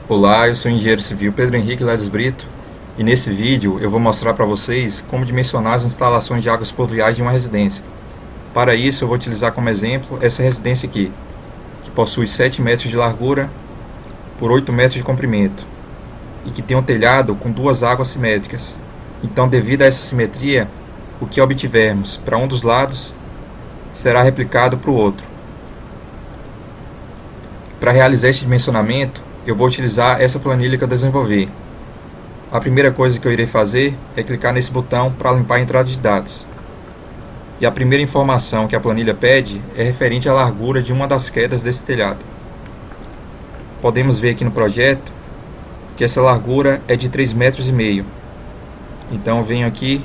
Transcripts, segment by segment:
Olá, eu sou o engenheiro civil Pedro Henrique Ledes Brito e nesse vídeo eu vou mostrar para vocês como dimensionar as instalações de águas pluviais de uma residência. Para isso eu vou utilizar como exemplo essa residência aqui, que possui 7 metros de largura por 8 metros de comprimento e que tem um telhado com duas águas simétricas. Então, devido a essa simetria, o que obtivermos para um dos lados será replicado para o outro. Para realizar este dimensionamento, eu vou utilizar essa planilha que eu desenvolvi. A primeira coisa que eu irei fazer é clicar nesse botão para limpar a entrada de dados. E a primeira informação que a planilha pede é referente à largura de uma das quedas desse telhado. Podemos ver aqui no projeto que essa largura é de 3,5 metros. Então eu venho aqui,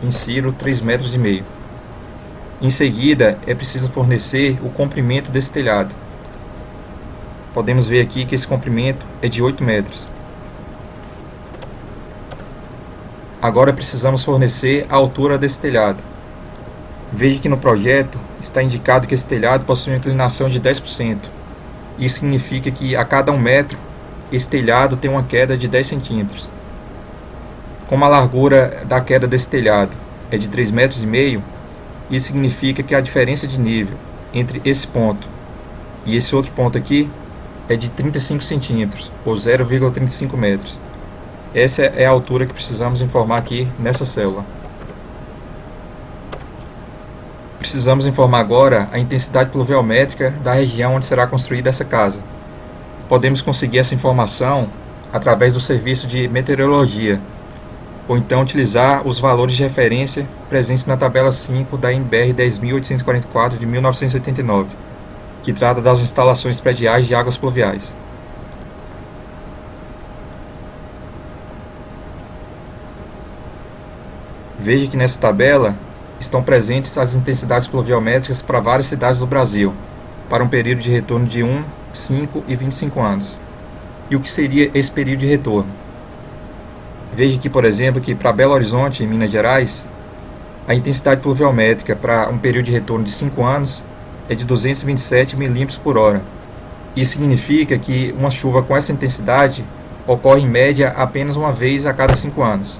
insiro 3,5 metros. Em seguida, é preciso fornecer o comprimento desse telhado. Podemos ver aqui que esse comprimento é de 8 metros. Agora precisamos fornecer a altura desse telhado. Veja que no projeto está indicado que esse telhado possui uma inclinação de 10%. Isso significa que a cada 1 metro, esse telhado tem uma queda de 10 centímetros. Como a largura da queda desse telhado é de 3,5 metros, isso significa que a diferença de nível entre esse ponto e esse outro ponto aqui é de 35 centímetros, ou 0,35 metros. Essa é a altura que precisamos informar aqui nessa célula. Precisamos informar agora a intensidade pluviométrica da região onde será construída essa casa. Podemos conseguir essa informação através do serviço de meteorologia, ou então utilizar os valores de referência presentes na tabela 5 da NBR 10.844 de 1989, que trata das instalações prediais de águas pluviais. Veja que nessa tabela estão presentes as intensidades pluviométricas para várias cidades do Brasil, para um período de retorno de 1, 5 e 25 anos. E o que seria esse período de retorno? Veja aqui, por exemplo, que para Belo Horizonte, em Minas Gerais, a intensidade pluviométrica para um período de retorno de 5 anos é de 227 milímetros por hora. Isso significa que uma chuva com essa intensidade ocorre em média apenas uma vez a cada 5 anos.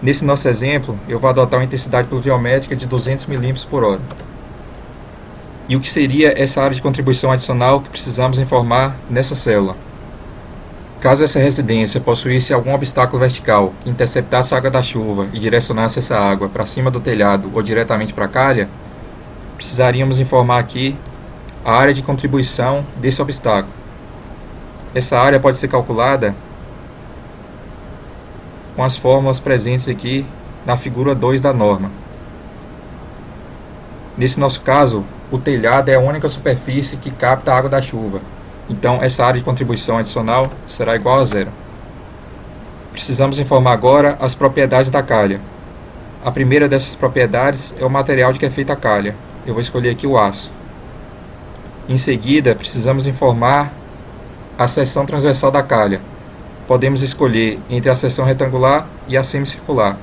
Nesse nosso exemplo, eu vou adotar uma intensidade pluviométrica de 200 milímetros por hora. E o que seria essa área de contribuição adicional que precisamos informar nessa célula? Caso essa residência possuísse algum obstáculo vertical que interceptasse a água da chuva e direcionasse essa água para cima do telhado ou diretamente para a calha, precisaríamos informar aqui a área de contribuição desse obstáculo. Essa área pode ser calculada com as fórmulas presentes aqui na figura 2 da norma. Nesse nosso caso, o telhado é a única superfície que capta a água da chuva. Então, essa área de contribuição adicional será igual a zero. Precisamos informar agora as propriedades da calha. A primeira dessas propriedades é o material de que é feita a calha. Eu vou escolher aqui o aço. Em seguida, precisamos informar a seção transversal da calha. Podemos escolher entre a seção retangular e a semicircular.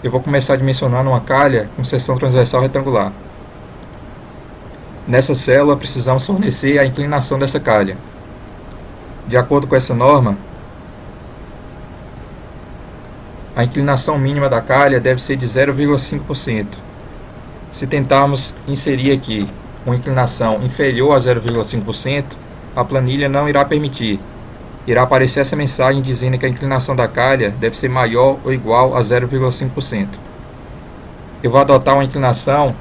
Eu vou começar dimensionando uma calha com seção transversal retangular. Nessa célula, precisamos fornecer a inclinação dessa calha. De acordo com essa norma, a inclinação mínima da calha deve ser de 0,5%. Se tentarmos inserir aqui uma inclinação inferior a 0,5%, a planilha não irá permitir. Irá aparecer essa mensagem dizendo que a inclinação da calha deve ser maior ou igual a 0,5%. Eu vou adotar uma inclinação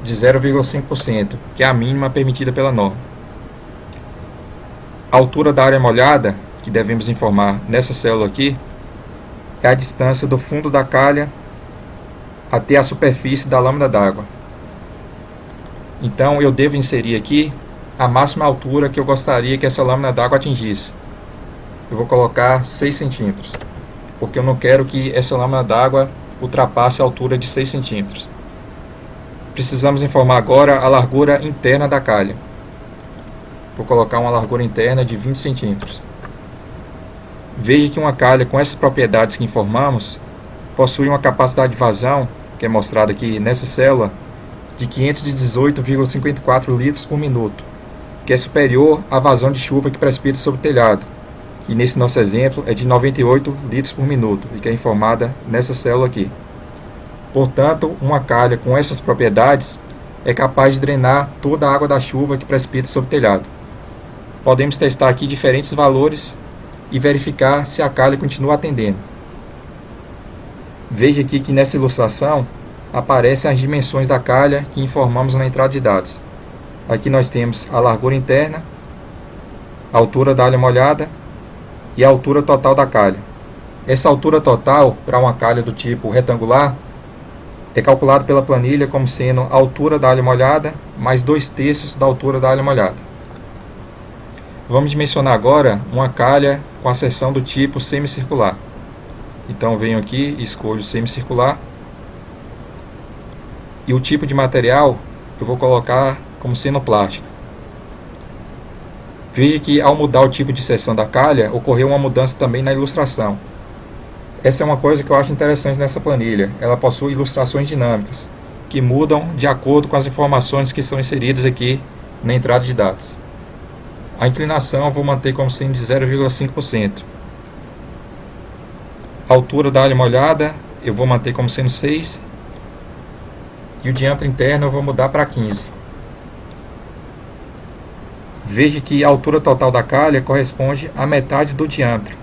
de 0,5%, que é a mínima permitida pela norma. A altura da área molhada, que devemos informar nessa célula aqui, é a distância do fundo da calha até a superfície da lâmina d'água. Então eu devo inserir aqui a máxima altura que eu gostaria que essa lâmina d'água atingisse. Eu vou colocar 6 centímetros, porque eu não quero que essa lâmina d'água ultrapasse a altura de 6 centímetros. Precisamos informar agora a largura interna da calha. Vou colocar uma largura interna de 20 centímetros. Veja que uma calha com essas propriedades que informamos possui uma capacidade de vazão, que é mostrada aqui nessa célula, de 518,54 litros por minuto. que é superior à vazão de chuva que precipita sobre o telhado, que nesse nosso exemplo é de 98 litros por minuto e que é informada nessa célula aqui. Portanto, uma calha com essas propriedades é capaz de drenar toda a água da chuva que precipita sobre o telhado. Podemos testar aqui diferentes valores e verificar se a calha continua atendendo. Veja aqui que nessa ilustração aparecem as dimensões da calha que informamos na entrada de dados. Aqui nós temos a largura interna, a altura da calha molhada e a altura total da calha. Essa altura total para uma calha do tipo retangular é calculada pela planilha como sendo a altura da calha molhada mais 2/3 da altura da calha molhada. Vamos dimensionar agora uma calha com a seção do tipo semicircular. Então venho aqui e escolho semicircular. E o tipo de material eu vou colocar como sendo plástico. Veja que ao mudar o tipo de seção da calha, ocorreu uma mudança também na ilustração. Essa é uma coisa que eu acho interessante nessa planilha. Ela possui ilustrações dinâmicas, que mudam de acordo com as informações que são inseridas aqui na entrada de dados. A inclinação eu vou manter como sendo de 0,5%. A altura da calha molhada eu vou manter como sendo 6. E o diâmetro interno eu vou mudar para 15. Veja que a altura total da calha corresponde à metade do diâmetro,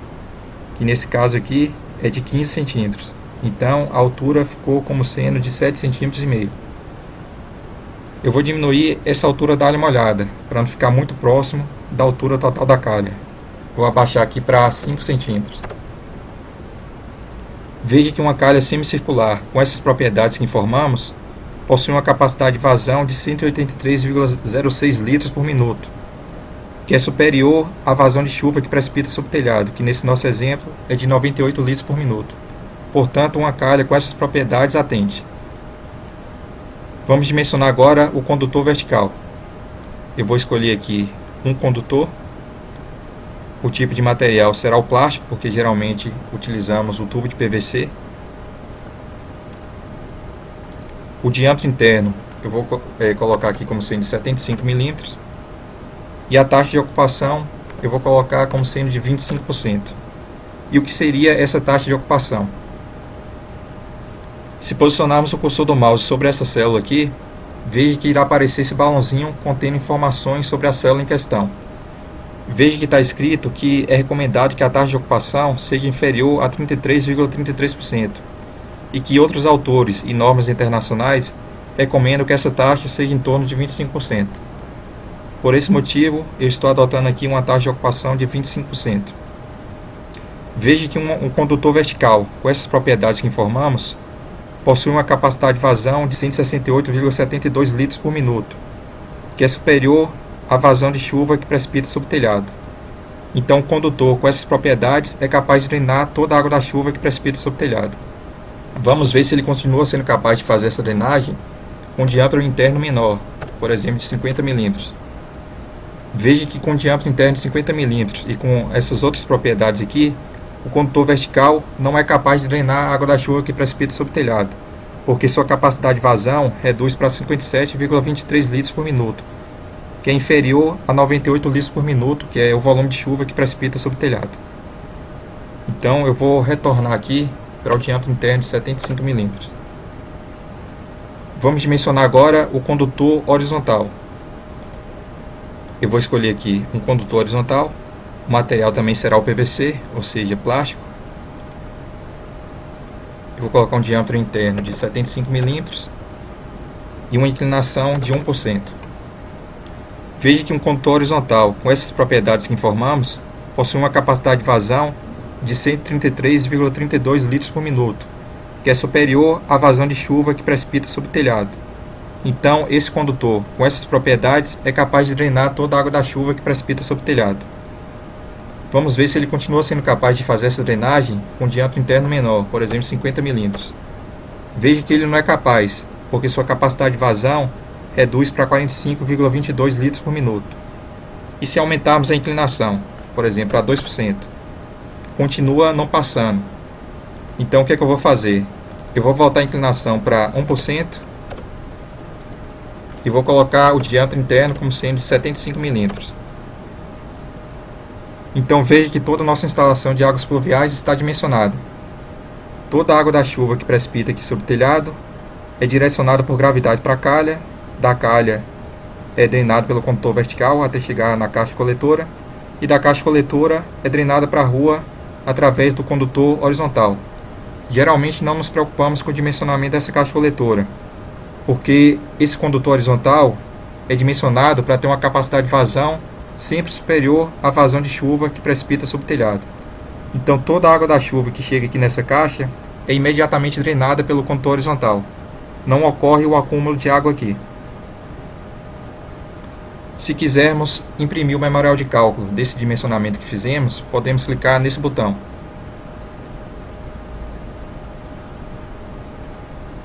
que nesse caso aqui é de 15 centímetros. Então a altura ficou como sendo de 7,5 cm. Eu vou diminuir essa altura da calha molhada, para não ficar muito próximo da altura total da calha. Vou abaixar aqui para 5 centímetros. Veja que uma calha semicircular com essas propriedades que informamos possui uma capacidade de vazão de 183,06 litros por minuto, que é superior à vazão de chuva que precipita sobre o telhado, que nesse nosso exemplo é de 98 litros por minuto. Portanto, uma calha com essas propriedades atende. Vamos dimensionar agora o condutor vertical. Eu vou escolher aqui um condutor. O tipo de material será o plástico, porque geralmente utilizamos o tubo de PVC. O diâmetro interno eu vou colocar aqui como sendo de 75 milímetros. E a taxa de ocupação eu vou colocar como sendo de 25%. E o que seria essa taxa de ocupação? Se posicionarmos o cursor do mouse sobre essa célula aqui, veja que irá aparecer esse balãozinho contendo informações sobre a célula em questão. Veja que está escrito que é recomendado que a taxa de ocupação seja inferior a 33,33% e que outros autores e normas internacionais recomendam que essa taxa seja em torno de 25%. Por esse motivo, eu estou adotando aqui uma taxa de ocupação de 25%. Veja que um condutor vertical com essas propriedades que informamos possui uma capacidade de vazão de 168,72 litros por minuto, que é superior à vazão de chuva que precipita sobre o telhado. Então, o condutor com essas propriedades é capaz de drenar toda a água da chuva que precipita sobre o telhado. Vamos ver se ele continua sendo capaz de fazer essa drenagem com diâmetro interno menor, por exemplo, de 50 milímetros. Veja que com diâmetro interno de 50 milímetros e com essas outras propriedades aqui, o condutor vertical não é capaz de drenar a água da chuva que precipita sobre o telhado, porque sua capacidade de vazão reduz para 57,23 litros por minuto, que é inferior a 98 litros por minuto, que é o volume de chuva que precipita sobre o telhado. Então eu vou retornar aqui para o diâmetro interno de 75 milímetros. Vamos dimensionar agora o condutor horizontal. Eu vou escolher aqui um condutor horizontal. O material também será o PVC, ou seja, plástico. Eu vou colocar um diâmetro interno de 75 milímetros e uma inclinação de 1%. Veja que um condutor horizontal com essas propriedades que informamos possui uma capacidade de vazão de 133,32 litros por minuto, que é superior à vazão de chuva que precipita sobre o telhado. Então, esse condutor com essas propriedades é capaz de drenar toda a água da chuva que precipita sobre o telhado. Vamos ver se ele continua sendo capaz de fazer essa drenagem com diâmetro interno menor, por exemplo, 50 milímetros. Veja que ele não é capaz, porque sua capacidade de vazão reduz para 45,22 litros por minuto. E se aumentarmos a inclinação, por exemplo, a 2%, continua não passando. Então o que é que eu vou fazer? Eu vou voltar a inclinação para 1%. e vou colocar o diâmetro interno como sendo de 75 milímetros. Então veja que toda a nossa instalação de águas pluviais está dimensionada. Toda a água da chuva que precipita aqui sobre o telhado é direcionada por gravidade para a calha, da calha é drenada pelo condutor vertical até chegar na caixa coletora, e da caixa coletora é drenada para a rua através do condutor horizontal. Geralmente não nos preocupamos com o dimensionamento dessa caixa coletora, porque esse condutor horizontal é dimensionado para ter uma capacidade de vazão sempre superior à vazão de chuva que precipita sobre o telhado. Então toda a água da chuva que chega aqui nessa caixa é imediatamente drenada pelo condutor horizontal. Não ocorre o acúmulo de água aqui. Se quisermos imprimir o memorial de cálculo desse dimensionamento que fizemos, podemos clicar nesse botão.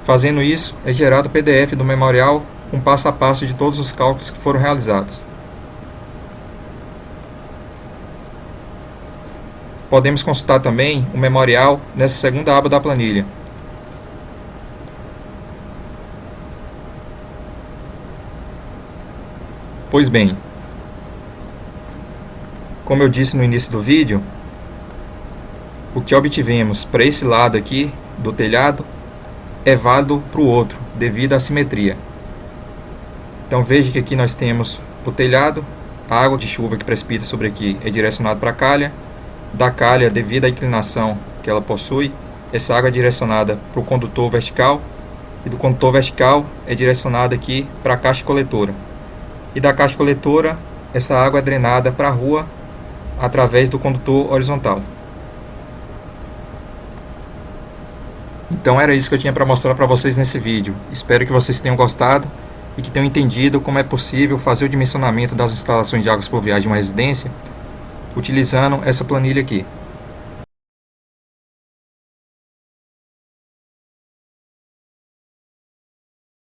Fazendo isso, é gerado o PDF do memorial com passo a passo de todos os cálculos que foram realizados. Podemos consultar também o memorial nessa segunda aba da planilha. Pois bem, como eu disse no início do vídeo, o que obtivemos para esse lado aqui do telhado é válido para o outro, devido à simetria. Então veja que aqui nós temos o telhado, a água de chuva que precipita sobre aqui é direcionada para a calha, da calha, devido à inclinação que ela possui, essa água é direcionada para o condutor vertical, e do condutor vertical é direcionada aqui para a caixa coletora. E da caixa coletora, essa água é drenada para a rua através do condutor horizontal. Então era isso que eu tinha para mostrar para vocês nesse vídeo. Espero que vocês tenham gostado e que tenham entendido como é possível fazer o dimensionamento das instalações de águas pluviais de uma residência utilizando essa planilha aqui.